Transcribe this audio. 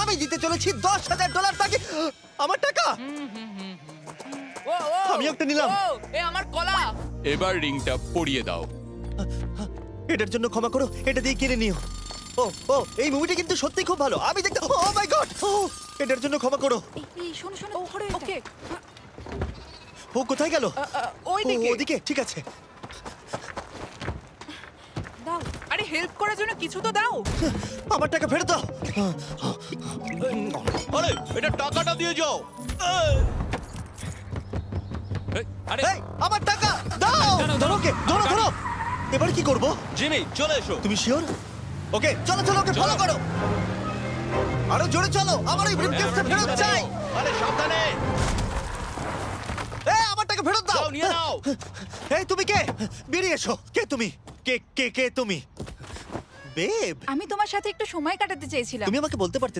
আমি দিতে চলেছি $10,000 তাকে। আমার টাকা। ও ও আমি একটা নিলাম। ও এ আমার কলা। এবার রিংটা পরিয়ে দাও। এটার জন্য ক্ষমা করো, এটা দিয়ে কিনে নিও। ও ও এই মুভিটা কিন্তু সত্যি খুব ভালো। আমি দেখতে, ও মাই গড, এটার জন্য ক্ষমা করো। এই শোনো শোনো ওকে ও কোথায় গেল? ওই ও, দিকে। ওদিকে, ঠিক আছে। দাও। আরে হেল্প করার জন্য কিছু তো দাও। আমার টাকা ফেরত দাও। আরে এটা টাকাটা দিয়ে যাও। আরে এই, আমার টাকা দাও। দাঁড়াও, ধরো ওকে, ধরো ধরো। এবার কি করব? জিমি চলে এসো। তুমি শিওর? ওকে, চলো চলো, ওকে ফলো করো। আরো জোরে চলো, আমার এই ব্রিফকেসটা ফেরত চাই। আরে সাবধানে। এই, আমার টাকা ফেরত দাও। যাও নিয়ে নাও। এই, তুমি কে? বেরিয়ে এসো। কে তুমি? কে কে কে তুমি? বেব, আমি তোমার সাথে একটু সময় কাটাতে চেয়েছিলাম। তুমি আমাকে বলতে পারতে